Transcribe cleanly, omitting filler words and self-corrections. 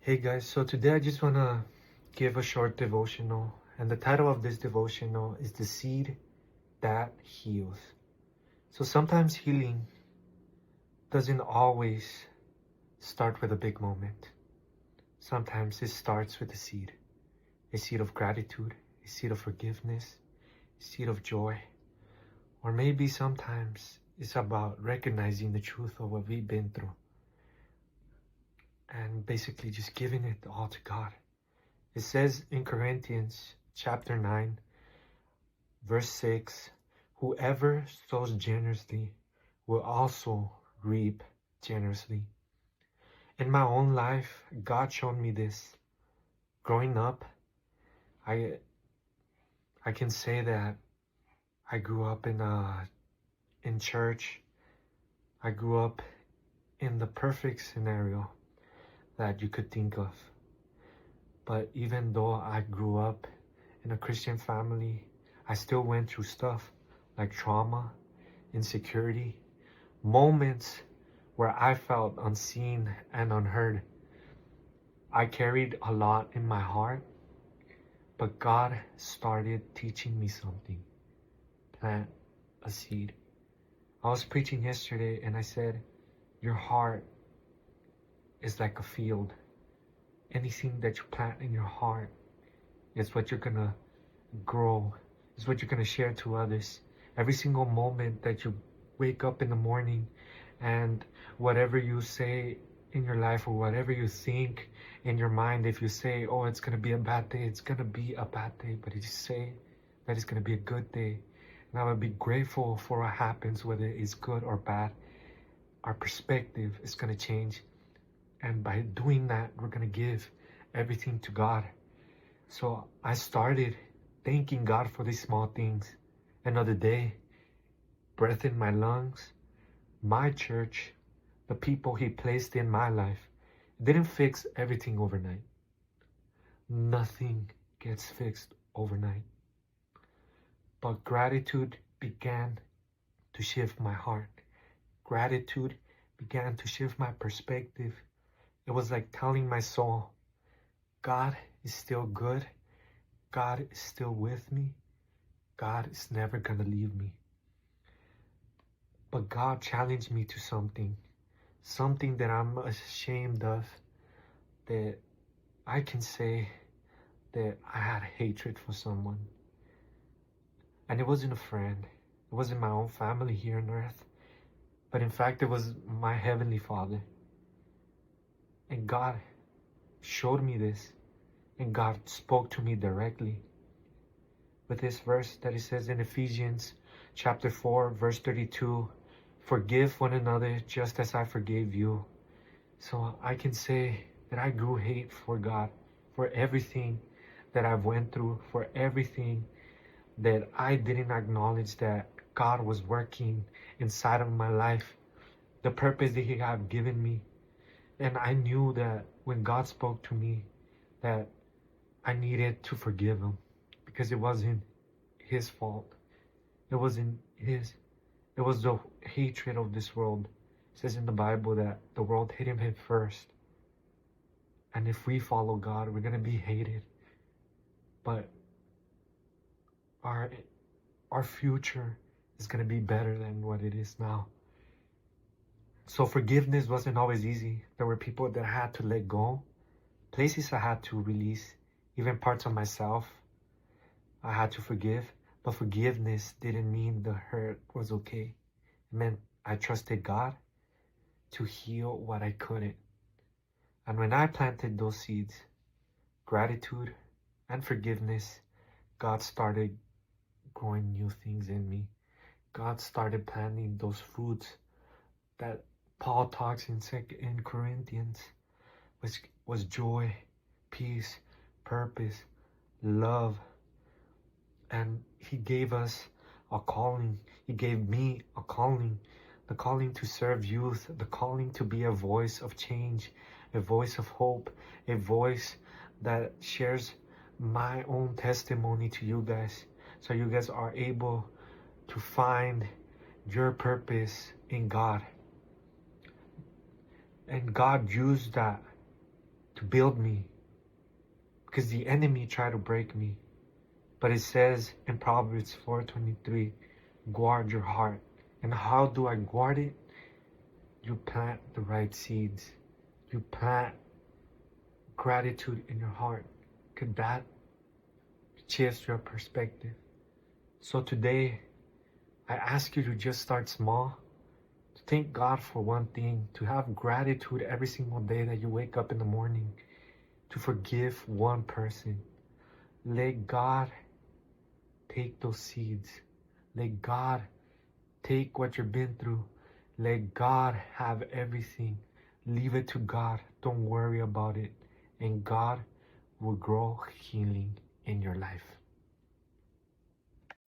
Hey guys, so today I just want to give a short devotional, and the title of this devotional is The Seed That Heals. So sometimes healing doesn't always start with a big moment. Sometimes it starts with a seed of gratitude, a seed of forgiveness, a seed of joy, or maybe sometimes it's about recognizing the truth of what we've been through and basically just giving it all to God. It says in Corinthians chapter 9, verse 6, whoever sows generously will also reap generously. In my own life, God showed me this. Growing up, I can say that I grew up in church. I grew up in the perfect scenario that you could think of. But even though I grew up in a Christian family, I still went through stuff like trauma, insecurity, moments where I felt unseen and unheard. I carried a lot in my heart, but God started teaching me something. Plant a seed. I was preaching yesterday and I said, your heart is like a field. Anything that you plant in your heart is what you're gonna grow, is what you're gonna share to others. Every single moment that you wake up in the morning and whatever you say in your life or whatever you think in your mind, if you say, oh, it's gonna be a bad day, it's gonna be a bad day. But if you say that it's gonna be a good day, and I will be grateful for what happens, whether it's good or bad, our perspective is gonna change. And by doing that, we're gonna give everything to God. So I started thanking God for these small things. Another day, breath in my lungs, my church, the people He placed in my life. It didn't fix everything overnight. Nothing gets fixed overnight. But gratitude began to shift my heart. Gratitude began to shift my perspective. It was like telling my soul, God is still good. God is still with me. God is never gonna leave me. But God challenged me to something that I'm ashamed of, that I can say that I had hatred for someone. And it wasn't a friend. It wasn't my own family here on earth. But in fact, it was my Heavenly Father. And God showed me this. And God spoke to me directly with this verse that it says in Ephesians chapter 4, verse 32, forgive one another just as I forgave you. So I can say that I grew hate for God, for everything that I've went through, for everything that I didn't acknowledge that God was working inside of my life, the purpose that He had given me. And I knew that when God spoke to me, that I needed to forgive Him, because it wasn't His fault. It wasn't His. It was the hatred of this world. It says in the Bible that the world hated Him first. And if we follow God, we're going to be hated. But our future is going to be better than what it is now. So forgiveness wasn't always easy. There were people that I had to let go, places I had to release, even parts of myself I had to forgive. But forgiveness didn't mean the hurt was okay. It meant I trusted God to heal what I couldn't. And when I planted those seeds, gratitude and forgiveness, God started growing new things in me. God started planting those fruits that Paul talks in Corinthians, which was joy, peace, purpose, love. And He gave us a calling. He gave me a calling, the calling to serve youth, the calling to be a voice of change, a voice of hope, a voice that shares my own testimony to you guys, so you guys are able to find your purpose in God. And God used that to to build me, because the enemy tried to break me. But it says in Proverbs 4:23, guard your heart. And how do I guard it? You plant the right seeds. You plant gratitude in your heart. Could that shift your perspective? So today, I ask you to just start small, to thank God for one thing, to have gratitude every single day that you wake up in the morning, to forgive one person. Let God take those seeds. Let God take what you've been through. Let God have everything. Leave it to God. Don't worry about it. And God will grow healing in your life.